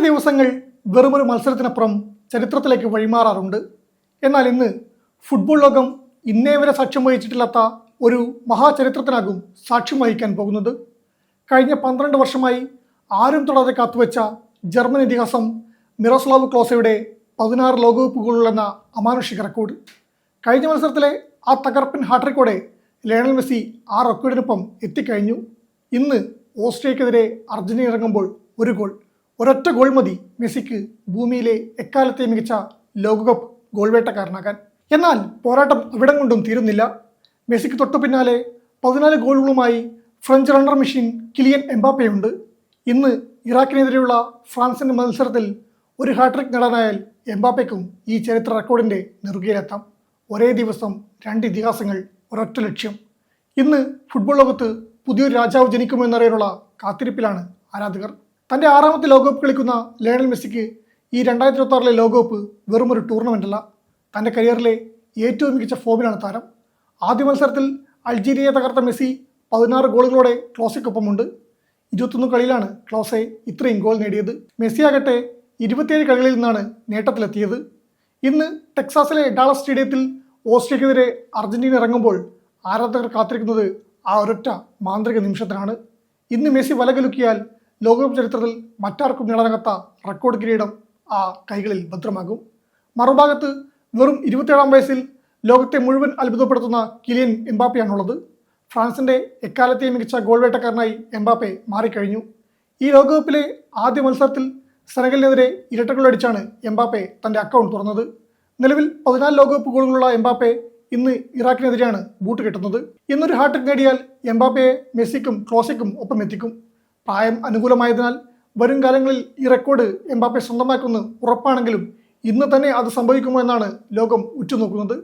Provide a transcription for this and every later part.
ദിവസങ്ങൾ വെറുമൊരു മത്സരത്തിനപ്പുറം ചരിത്രത്തിലേക്ക് വഴിമാറാറുണ്ട്. എന്നാൽ ഇന്ന് ഫുട്ബോൾ ലോകം ഇന്നേ വരെ സാക്ഷ്യം വഹിച്ചിട്ടില്ലാത്ത ഒരു മഹാചരിത്രത്തിനാകും സാക്ഷ്യം വഹിക്കാൻ പോകുന്നത്. കഴിഞ്ഞ 12 വർഷമായി ആരും തൊടാതെ കാത്തുവെച്ച ജർമ്മൻ ഇതിഹാസം മിറോസ്ലാവ് ക്ലോസയുടെ 16 ലോകകപ്പ് ഗോളുകളെന്ന അമാനുഷിക റെക്കോർഡ്. കഴിഞ്ഞ മത്സരത്തിലെ ആ തകർപ്പൻ ഹാട്രിക്കോടെ ലയണൽ മെസ്സി ആ റെക്കോർഡിനൊപ്പം എത്തിക്കഴിഞ്ഞു. ഇന്ന് ഓസ്ട്രിയക്കെതിരെ അർജന്റീന ഇറങ്ങുമ്പോൾ ഒരു ഗോൾ, ഒരൊറ്റ ഗോൾ മതി മെസ്സിക്ക് ഭൂമിയിലെ എക്കാലത്തെ മികച്ച ലോകകപ്പ് ഗോൾ വേട്ടക്കാരനാകാൻ. എന്നാൽ പോരാട്ടം അവിടം കൊണ്ടും തീരുന്നില്ല. മെസ്സിക്ക് തൊട്ടു പിന്നാലെ 14 ഗോളുകളുമായി ഫ്രഞ്ച് റണ്ണർ മെഷീൻ കിലിയൻ എംബാപ്പയുണ്ട്. ഇന്ന് ഇറാഖിനെതിരെയുള്ള ഫ്രാൻസിൻ്റെ മത്സരത്തിൽ ഒരു ഹാട്രിക് നേടാനായാൽ എംബാപ്പയ്ക്കും ഈ ചരിത്ര റെക്കോർഡിൻ്റെ നെറുകയിലെത്താം. ഒരേ ദിവസം 2 ഇതിഹാസങ്ങൾ, ഒരൊറ്റ ലക്ഷ്യം. ഇന്ന് ഫുട്ബോൾ ലോകത്ത് പുതിയൊരു രാജാവ് ജനിക്കുമെന്നറിയാനുള്ള കാത്തിരിപ്പിലാണ് ആരാധകർ. തൻ്റെ 6ാമത്തെ ലോകകപ്പ് കളിക്കുന്ന ലയണൽ മെസ്സിക്ക് ഈ 2026 ലോകകപ്പ് വെറുമൊരു ടൂർണമെൻ്റ് അല്ല, തൻ്റെ കരിയറിലെ ഏറ്റവും മികച്ച ഫോമിലാണ് താരം. ആദ്യ മത്സരത്തിൽ അൾജീരിയയെ തകർത്ത മെസ്സി 16 ഗോളുകളോടെ ക്ലോസയ്ക്കൊപ്പമുണ്ട്. 21 കളിയിലാണ് ക്ലോസെ ഇത്രയും ഗോൾ നേടിയത്. മെസ്സിയാകട്ടെ 27 കളികളിൽ നിന്നാണ് നേട്ടത്തിലെത്തിയത്. ഇന്ന് ടെക്സാസിലെ ഡാളസ് സ്റ്റേഡിയത്തിൽ ഓസ്ട്രിയക്കെതിരെ അർജന്റീന ഇറങ്ങുമ്പോൾ ആരാധകർ കാത്തിരിക്കുന്നത് ആ ഒരൊറ്റ മാന്ത്രിക നിമിഷത്തിനാണ്. ഇന്ന് മെസ്സി വലകലുക്കിയാൽ ലോകകപ്പ് ചരിത്രത്തിൽ മറ്റാർക്കും നേടാനാകാത്ത റെക്കോർഡ് കിരീടം ആ കൈകളിൽ ഭദ്രമാകും. മറുഭാഗത്ത് വെറും 27-ാം വയസ്സിൽ ലോകത്തെ മുഴുവൻ അത്ഭുതപ്പെടുത്തുന്ന കിലിയൻ എംബാപ്പയാണുള്ളത്. ഫ്രാൻസിൻ്റെ എക്കാലത്തെയും മികച്ച ഗോൾ വേട്ടക്കാരനായി എംബാപ്പെ മാറിക്കഴിഞ്ഞു. ഈ ലോകകപ്പിലെ ആദ്യ മത്സരത്തിൽ സെനഗലിനെതിരെ ഇരട്ട ഗോളടിച്ചാണ് എംബാപ്പെ തൻ്റെ അക്കൗണ്ട് തുറന്നത്. നിലവിൽ 14 ലോകകപ്പ് ഗോളുകളുള്ള എംബാപ്പെ ഇന്ന് ഇറാഖിനെതിരെയാണ് ബൂട്ട് കെട്ടുന്നത്. ഇന്നൊരു ഹാട്രിക് നേടിയാൽ എംബാപ്പയെ മെസ്സിക്കും ക്ലോസയ്ക്കും ഒപ്പം എത്തിക്കും. പ്രായം അനുകൂലമായതിനാൽ വരും കാലങ്ങളിൽ ഈ റെക്കോർഡ് എംബാപ്പെ സ്വന്തമാക്കുമെന്ന് ഉറപ്പാണെങ്കിലും ഇന്ന് തന്നെ അത് സംഭവിക്കുമോ എന്നാണ് ലോകം ഉറ്റുനോക്കുന്നത്.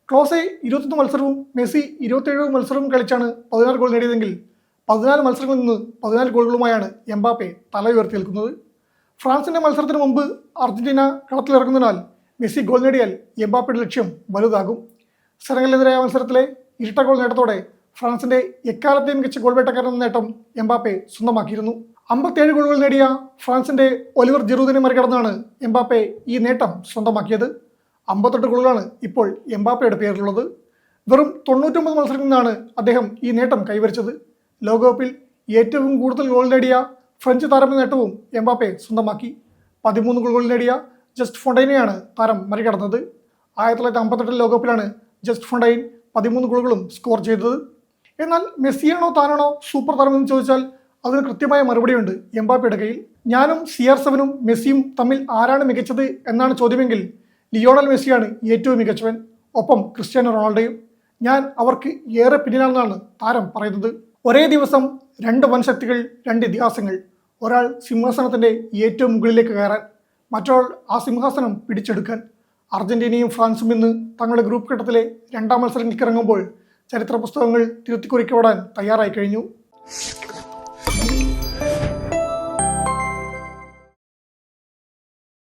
ക്ലോസെ 21 മത്സരവും മെസ്സി 27 മത്സരവും കളിച്ചാണ് 16 ഗോൾ നേടിയതെങ്കിൽ 14 മത്സരങ്ങളിൽ നിന്ന് 14 ഗോളുകളുമായാണ് എംബാപ്പെ തല ഉയർത്തി നിൽക്കുന്നത്. ഫ്രാൻസിൻ്റെ മത്സരത്തിന് മുമ്പ് അർജന്റീന കളത്തിലിറങ്ങുന്നതിനാൽ മെസ്സി ഗോൾ നേടിയാൽ എംബാപ്പയുടെ ലക്ഷ്യം വലുതാകും. സെനഗലിനെതിരായ മത്സരത്തിലെ ഇരട്ട ഗോൾ നേട്ടത്തോടെ ഫ്രാൻസിൻ്റെ എക്കാലത്തെയും മികച്ച ഗോൾ വേട്ടക്കാരൻ എന്ന നേട്ടം എംബാപ്പെ സ്വന്തമാക്കിയിരുന്നു. 57 ഗോളുകൾ നേടിയ ഫ്രാൻസിൻ്റെ ഒലിവർ ജിറൂദിനെ മറികടന്നാണ് എംബാപ്പെ ഈ നേട്ടം സ്വന്തമാക്കിയത്. 58 ഗോളുകളാണ് ഇപ്പോൾ എംബാപ്പയുടെ പേരിലുള്ളത്. വെറും 99 മത്സരങ്ങളിൽ നിന്നാണ് അദ്ദേഹം ഈ നേട്ടം കൈവരിച്ചത്. ലോകകപ്പിൽ ഏറ്റവും കൂടുതൽ ഗോൾ നേടിയ ഫ്രഞ്ച് താരമെന്ന നേട്ടവും എംബാപ്പെ സ്വന്തമാക്കി. 13 ഗോളുകൾ നേടിയ ജസ്റ്റ് ഫൊണ്ടൈനെയാണ് താരം മറികടന്നത്. 1958 ലോകകപ്പിലാണ് ജസ്റ്റ് ഫൊണ്ടൈൻ 13 ഗോളുകളും സ്കോർ ചെയ്തത്. എന്നാൽ മെസ്സിയാണോ താനാണോ സൂപ്പർ താരമെന്ന് ചോദിച്ചാൽ അതിന് കൃത്യമായ മറുപടിയുണ്ട് എംബാപ്പയുടെ കയ്യിൽ. ഞാനും CR7-ഉം മെസ്സിയും തമ്മിൽ ആരാണ് മികച്ചത് എന്നാണ് ചോദ്യമെങ്കിൽ ലിയോണൽ മെസ്സിയാണ് ഏറ്റവും മികച്ചവൻ, ഒപ്പം ക്രിസ്ത്യാനോ റൊണാൾഡോയും. ഞാൻ അവർക്ക് ഏറെ പിന്നിലാണെന്നാണ് താരം പറയുന്നത്. ഒരേ ദിവസം 2 വൻശക്തികൾ, 2 ഇതിഹാസങ്ങൾ. ഒരാൾ സിംഹാസനത്തിൻ്റെ ഏറ്റവും മുകളിലേക്ക് കയറാൻ, മറ്റൊരാൾ ആ സിംഹാസനം പിടിച്ചെടുക്കാൻ. അർജന്റീനയും ഫ്രാൻസും ഇന്ന് തങ്ങളുടെ ഗ്രൂപ്പ് ഘട്ടത്തിലെ 2ാം മത്സരങ്ങൾക്ക് ഇറങ്ങുമ്പോൾ ചരിത്ര പുസ്തകങ്ങൾ തിരുത്തിക്കുറിക്കപ്പെടാൻ തയ്യാറായി കഴിഞ്ഞു.